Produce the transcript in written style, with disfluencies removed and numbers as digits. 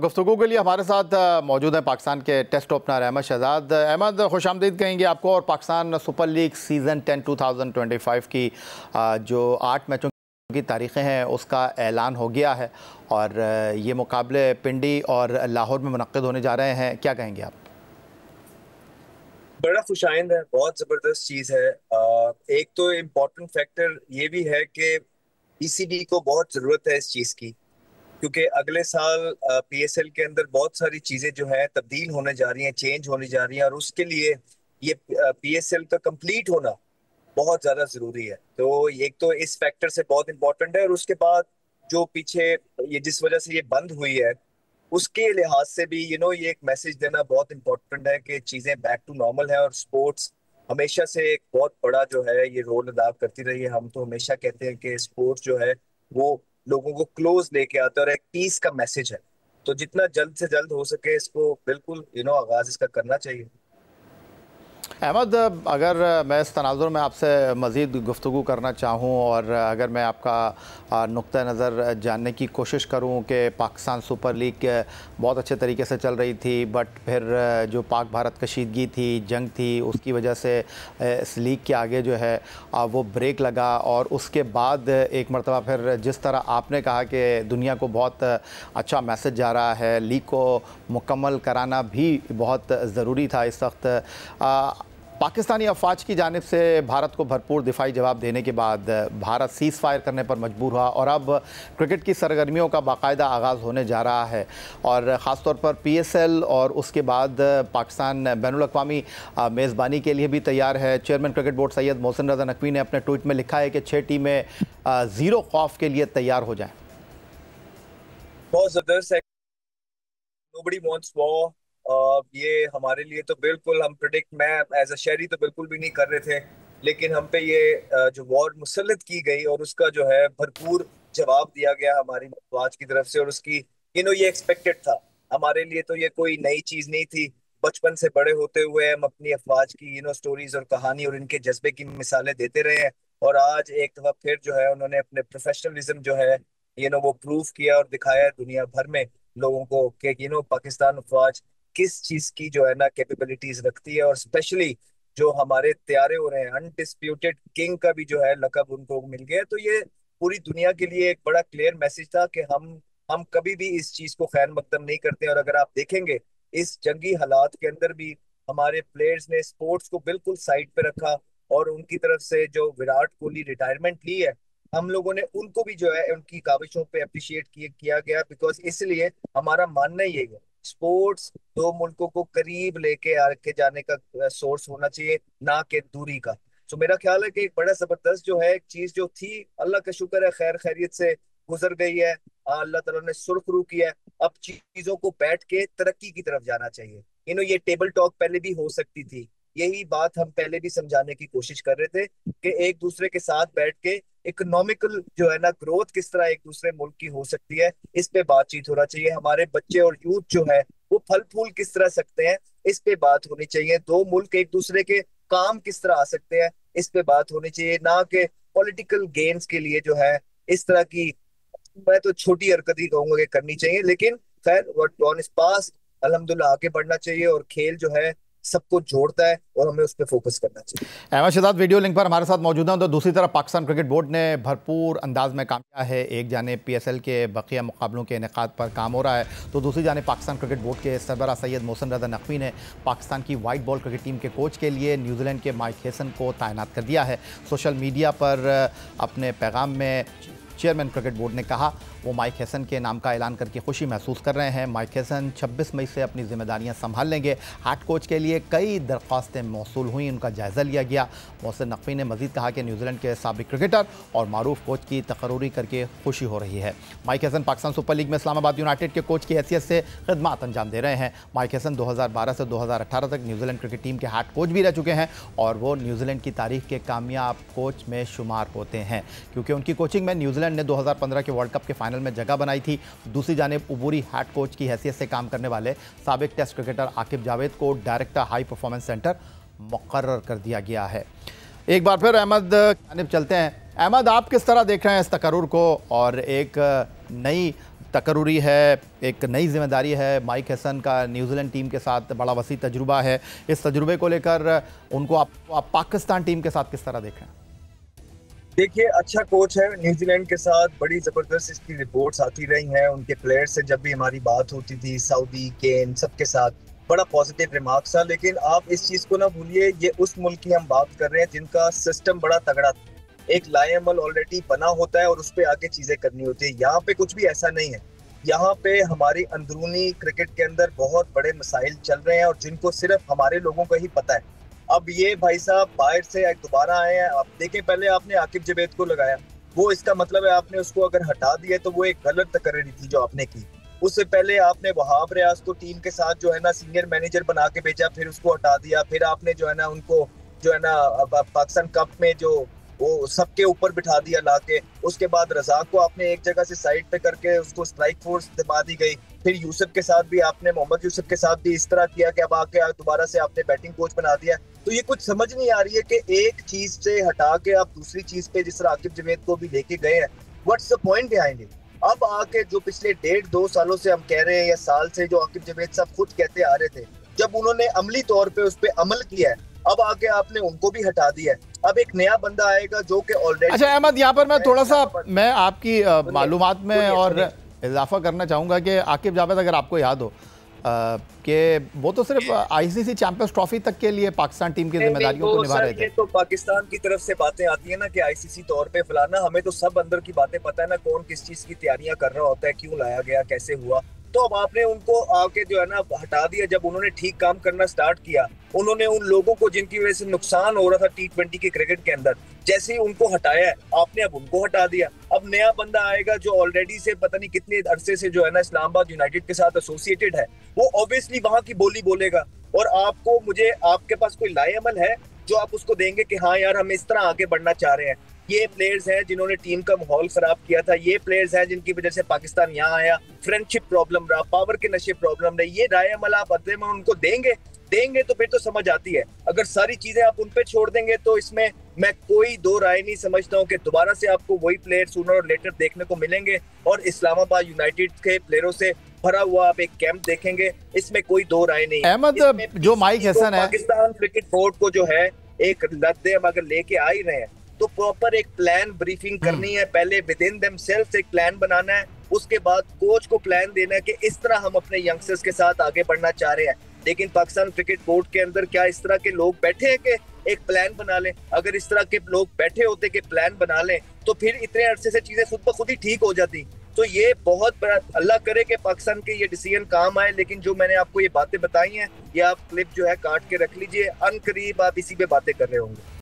गुफ्तगू के लिए हमारे साथ मौजूद हैं पाकिस्तान के टेस्ट ओपनर अहमद शहजाद। अहमद, खुशामदीद कहेंगे आपको। और पाकिस्तान सुपर लीग सीज़न 10 2025 की जो 8 मैचों की तारीखें हैं उसका ऐलान हो गया है और ये मुकाबले पिंडी और लाहौर में मुनक्किद होने जा रहे हैं। क्या कहेंगे आप? बड़ा खुशाइंद है, बहुत जबरदस्त चीज है। एक तो इम्पोर्टेंट फैक्टर ये भी है कि पीसीबी को बहुत जरूरत है इस चीज की, क्योंकि अगले साल पीएसएल के अंदर बहुत सारी चीजें जो है तब्दील होने जा रही हैं, चेंज होने जा रही हैं, और उसके लिए ये पीएसएल का कंप्लीट होना बहुत ज्यादा जरूरी है। तो एक तो इस फैक्टर से बहुत इंपॉर्टेंट है, और उसके बाद जो पीछे ये जिस वजह से ये बंद हुई है उसके लिहाज से भी ये एक मैसेज देना बहुत इंपॉर्टेंट है कि चीजें बैक टू नॉर्मल है। और स्पोर्ट्स हमेशा से एक बहुत बड़ा जो है ये रोल अदा करती रही है। हम तो हमेशा कहते हैं कि स्पोर्ट्स जो है वो लोगों को क्लोज लेके आता है और एक पीस का मैसेज है। तो जितना जल्द से जल्द हो सके इसको बिल्कुल आगाज इसका करना चाहिए। अहमद, अगर मैं इस तनाज़ुर में आपसे मज़ीद गुफ्तगू करना चाहूँ और अगर मैं आपका नुक्ता नज़र जानने की कोशिश करूँ कि पाकिस्तान सुपर लीग बहुत अच्छे तरीके से चल रही थी, बट फिर जो पाक भारत कशीदगी थी, जंग थी, उसकी वजह से इस लीग के आगे जो है वो ब्रेक लगा। और उसके बाद एक मरतबा फिर जिस तरह आपने कहा कि दुनिया को बहुत अच्छा मैसेज जा रहा है, लीग को मुकम्मल कराना भी बहुत ज़रूरी था इस वक्त। पाकिस्तानी अफवाज की जानिब से भारत को भरपूर दिफाई जवाब देने के बाद भारत सीज़ फायर करने पर मजबूर हुआ और अब क्रिकेट की सरगर्मियों का बाकायदा आगाज़ होने जा रहा है। और ख़ास तौर पर पीएसएल और उसके बाद पाकिस्तान बैनुल अक़वामी मेज़बानी के लिए भी तैयार है। Chairman cricket board Syed Mohsin Raza Naqvi ने अपने ट्वीट में लिखा है कि 6 टीमें ज़ीरो खौफ के लिए तैयार हो जाएँ। बहुत जबरदस्त है। Nobody wants war. ये हमारे लिए तो बिल्कुल हम प्रिडिक्ट, मैं एज अ शहरी तो बिल्कुल भी नहीं कर रहे थे, लेकिन हम पे ये जो वॉर मुसल्लत की गई और उसका जो है भरपूर जवाब दिया गया हमारी अफवाज की तरफ से, और उसकी ये एक्सपेक्टेड था। हमारे लिए तो ये कोई नई चीज नहीं थी। बचपन से बड़े होते हुए हम अपनी अफवाज की स्टोरीज और कहानी और इनके जज्बे की मिसालें देते रहे हैं। और आज एक दफा फिर जो है उन्होंने अपने प्रोफेशनलिज्म जो है वो प्रूव किया और दिखाया है दुनिया भर में लोगों को कि पाकिस्तान फौज किस चीज की जो है ना कैपेबिलिटीज रखती है। और स्पेशली जो हमारे तैयारे हो रहे हैं, अनडिस्प्यूटेड किंग का भी जो है लकब उनको मिल गया है। तो ये पूरी दुनिया के लिए एक बड़ा क्लियर मैसेज था कि हम कभी भी इस चीज को खैर मकदम नहीं करते। और अगर आप देखेंगे इस जंगी हालात के अंदर भी हमारे प्लेयर्स ने स्पोर्ट्स को बिल्कुल साइड पे रखा, और उनकी तरफ से जो विराट कोहली रिटायरमेंट ली है, हम लोगों ने उनको भी जो है उनकी काविशों पे अप्रिशिएट किया गया। बिकॉज इसलिए हमारा मानना यही है, स्पोर्ट्स दो मुल्कों को करीब लेके आके जाने का सोर्स होना चाहिए, ना कि दूरी का। तो मेरा ख्याल है कि एक बड़ा जबरदस्त जो है एक चीज जो थी, अल्लाह का शुक्र है खैर खैरियत से गुजर गई है। अल्लाह ताला ने सुरखरू किया है। अब चीजों को बैठ के तरक्की की तरफ जाना चाहिए। ये टेबल टॉक पहले भी हो सकती थी। यही बात हम पहले भी समझाने की कोशिश कर रहे थे कि एक दूसरे के साथ बैठ के इकोनॉमिकल जो है ना ग्रोथ किस तरह एक दूसरे मुल्क की हो सकती है, इस पे बातचीत होना चाहिए। हमारे बच्चे और यूथ जो है वो फल फूल किस तरह सकते हैं, इस पे बात होनी चाहिए। दो मुल्क एक दूसरे के काम किस तरह आ सकते हैं, इस पे बात होनी चाहिए, ना कि पॉलिटिकल गेन्स के लिए जो है इस तरह की, मैं तो छोटी हरकत ही कहूंगा कि करनी चाहिए। लेकिन खैर व्हाट ऑन इज पास, अल्हम्दुलिल्लाह आगे बढ़ना चाहिए। और खेल जो है सबको जोड़ता है और हमें उस पर फोकस करना चाहिए। अहमद शहजाद वीडियो लिंक पर हमारे साथ मौजूद हैं। तो दूसरी तरफ पाकिस्तान क्रिकेट बोर्ड ने भरपूर अंदाज में काम किया है। एक जाने पीएसएल के बकिया मुकाबलों के इनेकाद पर काम हो रहा है, तो दूसरी जाने पाकिस्तान क्रिकेट बोर्ड के सरबराह सैयद मोहसिन रज़ा नकवी ने पाकिस्तान की वाइट बॉल क्रिकेट टीम के कोच के लिए न्यूजीलैंड के माइक हेसन को तैनात कर दिया है। सोशल मीडिया पर अपने पैगाम में चेयरमैन क्रिकेट बोर्ड ने कहा वो माइक हेसन के नाम का ऐलान करके खुशी महसूस कर रहे हैं। माइक हेसन 26 मई से अपनी जिम्मेदारियां संभाल लेंगे। हेड कोच के लिए कई दरख्वास्तें मौसूल हुई, उनका जायज़ा लिया गया। मोहसिन नकवी ने मजीद कहा कि न्यूजीलैंड के साबिक क्रिकेटर और मारूफ कोच की तकर्री करके खुशी हो रही है। Mike Hesson Pakistan super league में इस्लामाबाद यूनाइटेड के कोच की हैसियत से खिदमत अंजाम दे रहे हैं। माइक हेसन 2012 से 2018 तक न्यूजीलैंड क्रिकेट टीम के हेड कोच भी रह चुके हैं और वो न्यूजीलैंड की तारीख के कामयाब कोच में शुमार होते हैं, क्योंकि उनकी कोचिंग में न्यूजीलैंड ने 2015 के वर्ल्ड कप के फाइनल में जगह बनाई थी। दूसरी जानिब उबूरी हेड कोच की हैसियत से काम करने वाले साबिक टेस्ट क्रिकेटर आकिब जावेद को डायरेक्टर हाई परफॉर्मेंस सेंटर मुकर्रर कर दिया गया है। एक बार फिर अहमद जानिब चलते हैं। अहमद, आप किस तरह देख रहे हैं इस तकर्रुर को और एक नई तकरूरी है, एक नई जिम्मेदारी है। माइक हैसन का न्यूजीलैंड टीम के साथ बड़ा वसी तजुर्बा है। इस तजुर्बे को लेकर उनको आप पाकिस्तान टीम के साथ किस तरह देखें? देखिए, अच्छा कोच है न्यूजीलैंड के साथ, बड़ी जबरदस्त इसकी रिपोर्ट्स आती रही हैं उनके प्लेयर से। जब भी हमारी बात होती थी सऊदी, केन, सबके साथ बड़ा पॉजिटिव रिमार्क्स था। लेकिन आप इस चीज को ना भूलिए, ये उस मुल्क की हम बात कर रहे हैं जिनका सिस्टम बड़ा तगड़ा था। एक लाएमल ऑलरेडी बना होता है और उस पर आगे चीजें करनी होती है। यहाँ पे कुछ भी ऐसा नहीं है। यहाँ पे हमारी अंदरूनी क्रिकेट के अंदर बहुत बड़े मसाइल चल रहे हैं और जिनको सिर्फ हमारे लोगों को ही पता है। अब ये भाई साहब बाहर से दोबारा आए हैं। आप देखें, पहले आपने आकिब जवेद को लगाया, वो इसका मतलब है आपने उसको अगर हटा दिया तो वो एक गलत तकरीर थी जो आपने की। उससे पहले आपने वहाब रियाज को टीम के साथ जो है ना सीनियर मैनेजर बना के भेजा, फिर उसको हटा दिया। फिर आपने जो है ना उनको जो है ना पाकिस्तान कप में जो वो सबके ऊपर बिठा दिया लाके। उसके बाद रजाक को आपने एक जगह से साइड पे करके उसको स्ट्राइक फोर्स दबा दी गई। फिर यूसुफ के साथ भी आपने, मोहम्मद यूसुफ के साथ भी इस तरह किया कि अब आके दोबारा से आपने बैटिंग कोच बना दिया। तो ये कुछ समझ नहीं आ रही है कि एक चीज से हटा के आप दूसरी चीज पे, जिस तरह आकिब जवेद को भी लेके गए हैं, what's the point behind it? अब आके जो पिछले 1.5-2 सालों से हम कह रहे हैं या साल से जो आकिब जवेद साहब खुद कहते आ रहे थे, जब उन्होंने अमली तौर पे उस पर अमल किया है, अब आके आपने उनको भी हटा दिया है। अब एक नया बंदा आएगा जो कि ऑलरेडी। अच्छा अहमद, यहाँ पर मैं थोड़ा सा मैं आपकी मालूमात में और इजाफा करना चाहूँगा कि आकिब जावेद, अगर आपको याद हो कि वो तो सिर्फ आईसीसी चैंपियंस ट्रॉफी तक के लिए पाकिस्तान टीम की जिम्मेदारियों को निभा रहे थे। तो पाकिस्तान की तरफ से बातें आती है ना कि आईसीसी तौर पे फलाना, हमें तो सब अंदर की बातें पता है ना, कौन किस चीज की तैयारियां कर रहा होता है, क्यों लाया गया, कैसे हुआ। तो अब आपने उनको आके जो है ना हटा दिया। जब उन्होंने ठीक काम करना स्टार्ट किया, उन्होंने उन लोगों को जिनकी वजह से नुकसान हो रहा था T20 के क्रिकेट के अंदर, जैसे ही उनको हटाया है आपने, अब उनको हटा दिया। अब नया बंदा आएगा जो ऑलरेडी से पता नहीं कितने अरसे से जो है ना इस्लामाबाद यूनाइटेड के साथ एसोसिएटेड है, वो ऑब्वियसली वहां की बोली बोलेगा। और आपको, मुझे, आपके पास कोई लाएअमल है जो आप उसको देंगे कि हाँ यार हम इस तरह आगे बढ़ना चाह रहे हैं? ये प्लेयर्स हैं जिन्होंने टीम का माहौल खराब किया था। ये प्लेयर्स हैं जिनकी वजह से पाकिस्तान यहाँ आया। फ्रेंडशिप प्रॉब्लम रहा, पावर के नशे प्रॉब्लम रही। ये लाएअमल आप बदले में उनको देंगे तो फिर तो समझ आती है। अगर सारी चीजें आप उन पे छोड़ देंगे तो इसमें मैं कोई दो राय नहीं समझता हूँ कि दोबारा से आपको वही प्लेयर सूनर और लेटर देखने को मिलेंगे और इस्लामाबाद यूनाइटेड के प्लेयरों से भरा हुआ आप एक कैंप देखेंगे। इसमें कोई दो राय नहीं। अहमद, जो माइक हैसन है, पाकिस्तान क्रिकेट बोर्ड को जो है एक लद्दे हम अगर लेके आ ही रहे हैं तो प्रॉपर एक प्लान ब्रीफिंग करनी है। पहले विद इन देमसेल्व्स एक प्लान बनाना है, उसके बाद कोच को प्लान देना है कि इस तरह हम अपने यंगस्टर्स के साथ आगे बढ़ना चाह रहे हैं। लेकिन पाकिस्तान क्रिकेट बोर्ड के अंदर क्या इस तरह के लोग बैठे हैं कि एक प्लान बना लें? अगर इस तरह के लोग बैठे होते कि प्लान बना लें तो फिर इतने अरसे से चीजें खुद ब खुद ही ठीक हो जाती। तो ये बहुत बड़ा, अल्लाह करे कि पाकिस्तान के ये डिसीजन काम आए। लेकिन जो मैंने आपको ये बातें बताई हैं, ये आप क्लिप जो है काट के रख लीजिए, अनकरीब आप इसी पे बातें कर रहे होंगे।